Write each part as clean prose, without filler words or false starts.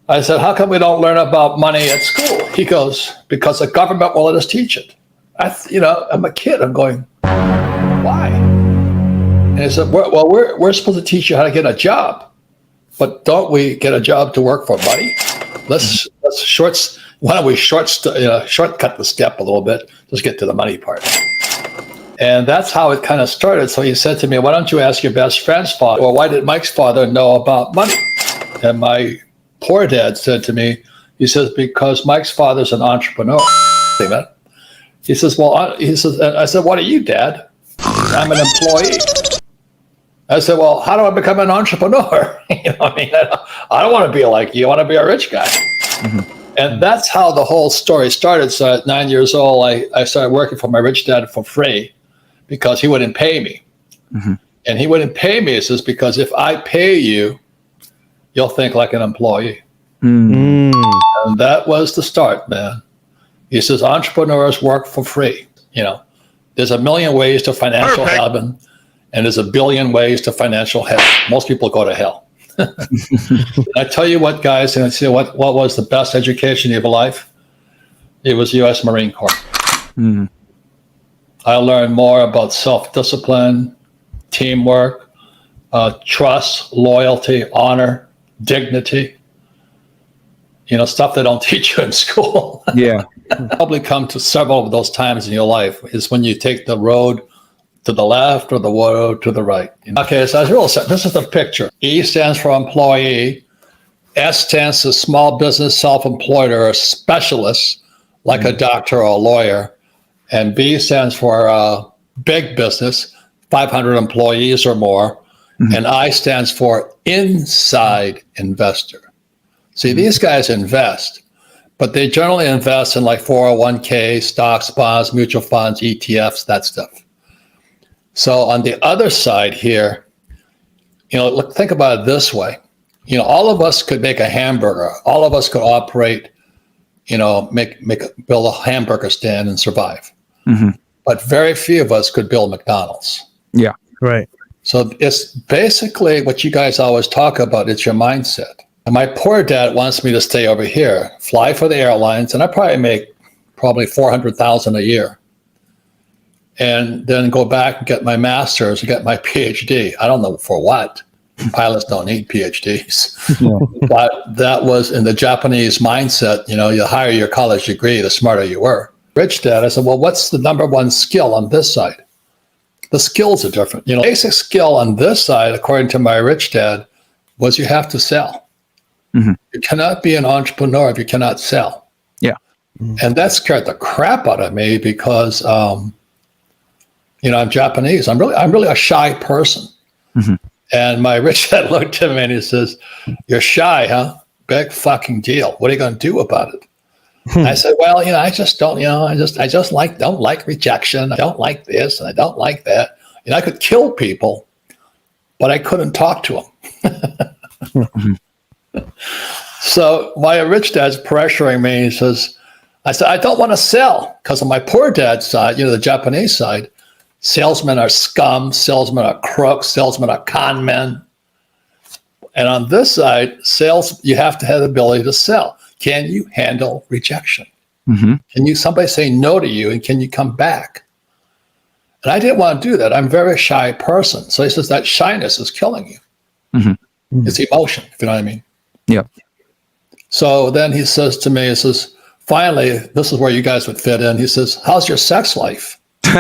I said, how come we don't learn about money at school? He goes, because the government won't let us teach it. I'm a kid. I'm going, why? And he said, well, we're supposed to teach you how to get a job, but don't we get a job to work for money? Why don't we shortcut the step a little bit? Let's get to the money part. And that's how it kind of started. So he said to me, why don't you ask your best friend's father, or why did Mike's father know about money? And my poor dad said to me, he says, because Mike's father's an entrepreneur. He says, I said, what are you, Dad? I'm an employee. I said, well, how do I become an entrepreneur? I don't want to be like you. I want to be a rich guy. And that's how the whole story started. So at 9 years old, I started working for my rich dad for free because he wouldn't pay me. And he wouldn't pay me, he says, because if I pay you, you'll think like an employee. And that was the start, man. He says, entrepreneurs work for free. There's a million ways to financial heaven, and there's a billion ways to financial hell. Most people go to hell. I tell you what, guys, and I say what was the best education of your life? It was U.S. Marine Corps. I learned more about self-discipline, teamwork, trust, loyalty, honor, dignity. Stuff they don't teach you in school. Yeah. Probably come to several of those times in your life is when you take the road to the left or the road to the right. Okay, so this is the picture. E stands for employee. S stands for small business, self-employed, or a specialist, like a doctor or a lawyer. And B stands for big business, 500 employees or more. And I stands for inside investor. See, these guys invest, but they generally invest in like 401k, stocks, bonds, mutual funds, ETFs, that stuff. So on the other side here, think about it this way. All of us could make a hamburger. All of us could operate, build a hamburger stand and survive. But very few of us could build McDonald's. Yeah. Right. So it's basically what you guys always talk about. It's your mindset. And my poor dad wants me to stay over here, fly for the airlines, and I probably make $400,000 a year. And then go back and get my master's and get my PhD. I don't know for what. Pilots don't need PhDs. But that was in the Japanese mindset. The higher your college degree, the smarter you were. Rich dad, I said, well, what's the number one skill on this side? The skills are different. Basic skill on this side, according to my rich dad, was you have to sell. You cannot be an entrepreneur if you cannot sell. Yeah. And that scared the crap out of me because, I'm Japanese. I'm really a shy person. And my rich dad looked at me and he says, "You're shy, huh? Big fucking deal. What are you going to do about it?" I said, "Well, I just don't, I just don't like rejection. I don't like this and I don't like that. I could kill people, but I couldn't talk to them." So my rich dad's pressuring me. He says, I said, "I don't want to sell," because on my poor dad's side, the Japanese side, salesmen are scum, salesmen are crooks, salesmen are con men. And on this side, sales, you have to have the ability to sell. Can you handle rejection? Can somebody say no to you, and can you come back? And I didn't want to do that. I'm a very shy person. So he says that shyness is killing you. It's emotion, if you know what I mean. Yeah. So then he says to me, finally, this is where you guys would fit in. He says, "How's your sex life?" And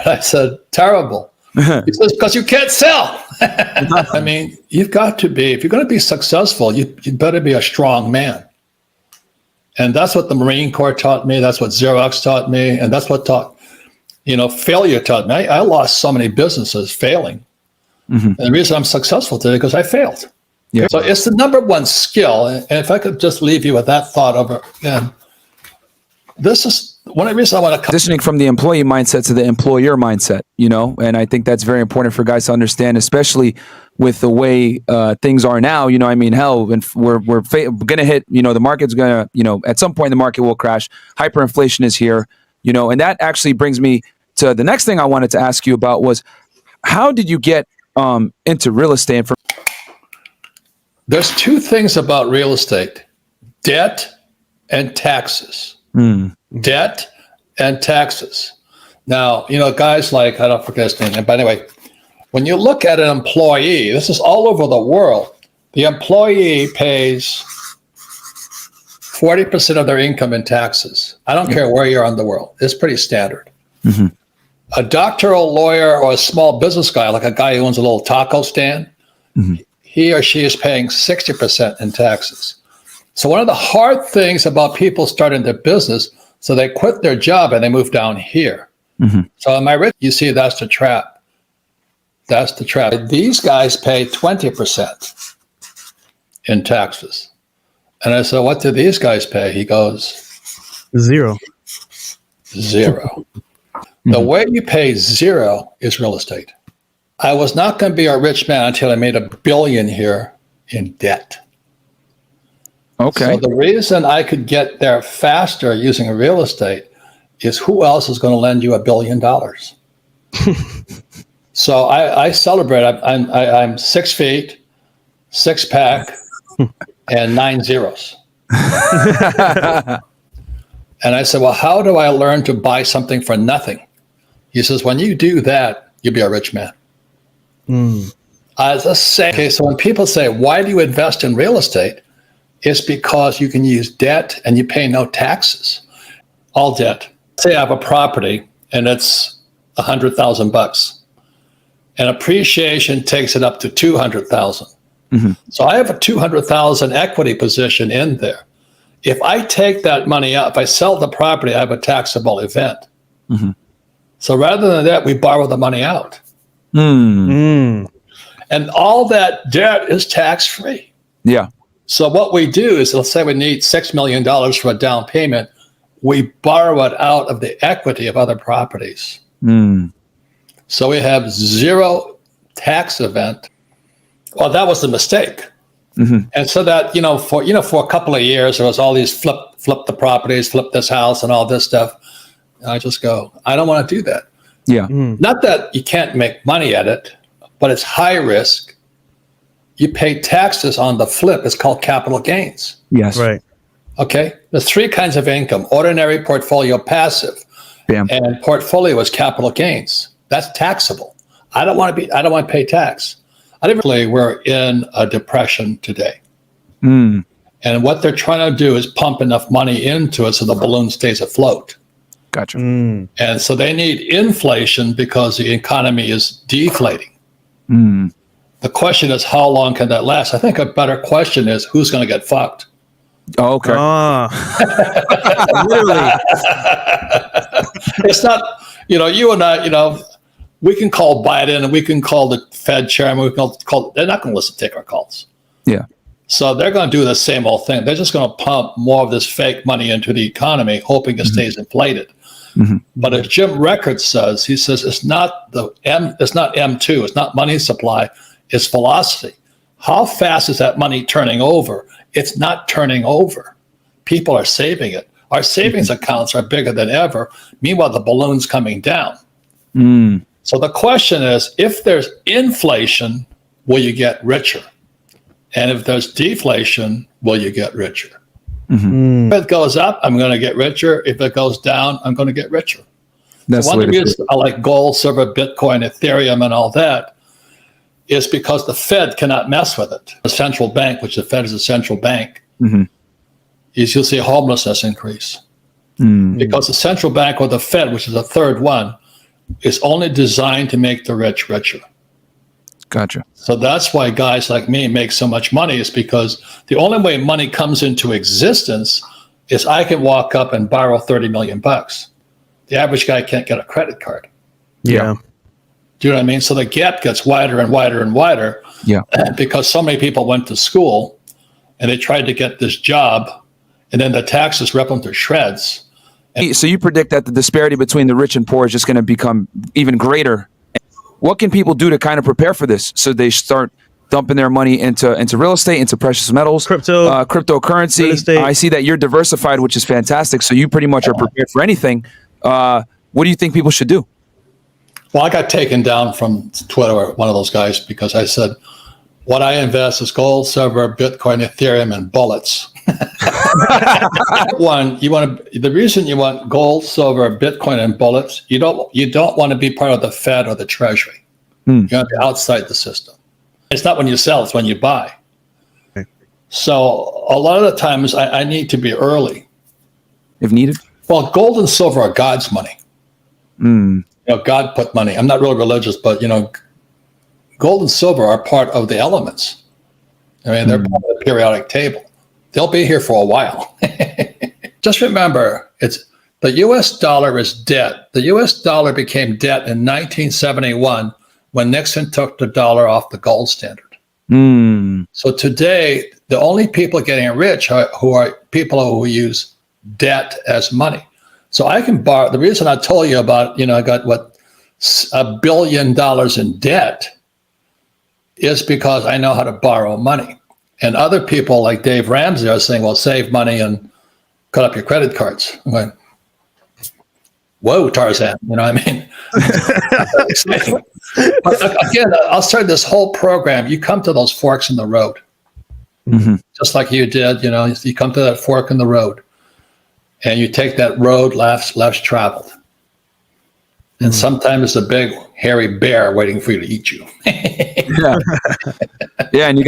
I said, "Terrible." He says, "Because you can't sell." I mean, you've got to be, if you're going to be successful, you better be a strong man. And that's what the Marine Corps taught me. That's what Xerox taught me. And that's what failure taught me. I lost so many businesses failing. And the reason I'm successful today is because I failed. Yeah. So it's the number one skill. And if I could just leave you with that thought over again, this is one of the reasons I want to transitioning from the employee mindset to the employer mindset, and I think that's very important for guys to understand, especially with the way things are now. Hell, and we're going to hit, the market's going to, at some point the market will crash. Hyperinflation is here, and that actually brings me to the next thing I wanted to ask you about was, how did you get into real estate? There's two things about real estate: debt and taxes. Debt and taxes. Now, guys like, I don't forget his name, but anyway, when you look at an employee, this is all over the world, the employee pays 40% of their income in taxes. I don't care where you are in the world. It's pretty standard. A doctor or lawyer or a small business guy, like a guy who owns a little taco stand, he or she is paying 60% in taxes. So one of the hard things about people starting their business, so they quit their job and they move down here. So am I rich? You see, that's the trap. That's the trap. These guys pay 20% in taxes. And I said, what do these guys pay? He goes, Zero. The way you pay zero is real estate. I was not going to be a rich man until I made $1 billion here in debt. Okay. So the reason I could get there faster using real estate is who else is going to lend you $1 billion? So I celebrate. I'm 6 feet, 6-pack, and 9 zeros. And I said, well, how do I learn to buy something for nothing? He says, when you do that, you'll be a rich man. I just say, okay, so when people say, why do you invest in real estate? It's because you can use debt and you pay no taxes. All debt. Say I have a property and it's $100,000 and appreciation takes it up to $200,000. So I have a $200,000 equity position in there. If I take that money out, if I sell the property, I have a taxable event. So rather than that, we borrow the money out. And all that debt is tax-free. Yeah. So what we do is, let's say we need $6 million for a down payment. We borrow it out of the equity of other properties. So we have zero tax event. Well, that was the mistake. And so that, for a couple of years, there was all these flip the properties, flip this house and all this stuff. And I just go, I don't want to do that. Yeah. Not that you can't make money at it, but it's high risk. You pay taxes on the flip. It's called capital gains. Yes. Right. Okay. There's 3 kinds of income: ordinary, portfolio, passive. Bam. And portfolio is capital gains. That's taxable. I don't want to pay tax. We're in a depression today. And what they're trying to do is pump enough money into it so the balloon stays afloat. Gotcha. And so they need inflation because the economy is deflating. The question is, how long can that last? I think a better question is, who's going to get fucked? Oh, okay. Literally. It's not, you and I, we can call Biden and we can call the Fed chairman. We can call, they're not going to take our calls. Yeah. So they're going to do the same old thing. They're just going to pump more of this fake money into the economy, hoping it stays inflated. But as Jim Record says, he says it's not M2, it's not money supply, it's velocity. How fast is that money turning over? It's not turning over. People are saving it. Our savings accounts are bigger than ever. Meanwhile, the balloon's coming down. So the question is, if there's inflation, will you get richer? And if there's deflation, will you get richer? If it goes up, I'm going to get richer. If it goes down, I'm going to get richer. That's One of the reasons I like gold, silver, Bitcoin, Ethereum, and all that is because the Fed cannot mess with it. The central bank, which the Fed is a central bank, is you'll see homelessness increase. Because the central bank or the Fed, which is the third one, is only designed to make the rich richer. Gotcha. So that's why guys like me make so much money, is because the only way money comes into existence is I can walk up and borrow $30 million. The average guy can't get a credit card. Yeah. Do you know what I mean? So the gap gets wider and wider and wider. Yeah. Because so many people went to school and they tried to get this job, and then the taxes rip them to shreds. So you predict that the disparity between the rich and poor is just going to become even greater. What can people do to kind of prepare for this? So they start dumping their money into real estate, into precious metals, cryptocurrency. Real estate. I see that you're diversified, which is fantastic. So you pretty much are prepared for anything. What do you think people should do? Well, I got taken down from Twitter, one of those guys, because I said, What I invest is gold, silver, Bitcoin, Ethereum, and bullets. The reason you want gold, silver, Bitcoin, and bullets, you don't want to be part of the Fed or the Treasury. You want to be outside the system. It's not when you sell, it's when you buy. Okay. So a lot of the times I need to be early. If needed? Well, gold and silver are God's money. God put money. I'm not really religious, but gold and silver are part of the elements. I mean, they're part of the periodic table. They'll be here for a while. Just remember, the U.S. dollar is debt. The U.S. dollar became debt in 1971 when Nixon took the dollar off the gold standard. So today, the only people getting rich are people who use debt as money. So I can borrow. The reason I told you about, I got $1 billion in debt is because I know how to borrow money. And other people like Dave Ramsey are saying, well, save money and cut up your credit cards. I'm going, whoa, Tarzan, you know what I mean? Exciting. But again, I'll start this whole program. You come to those forks in the road, just like you did. You come to that fork in the road, and you take that road less traveled. And sometimes it's a big hairy bear waiting for you to eat you. Yeah, and you got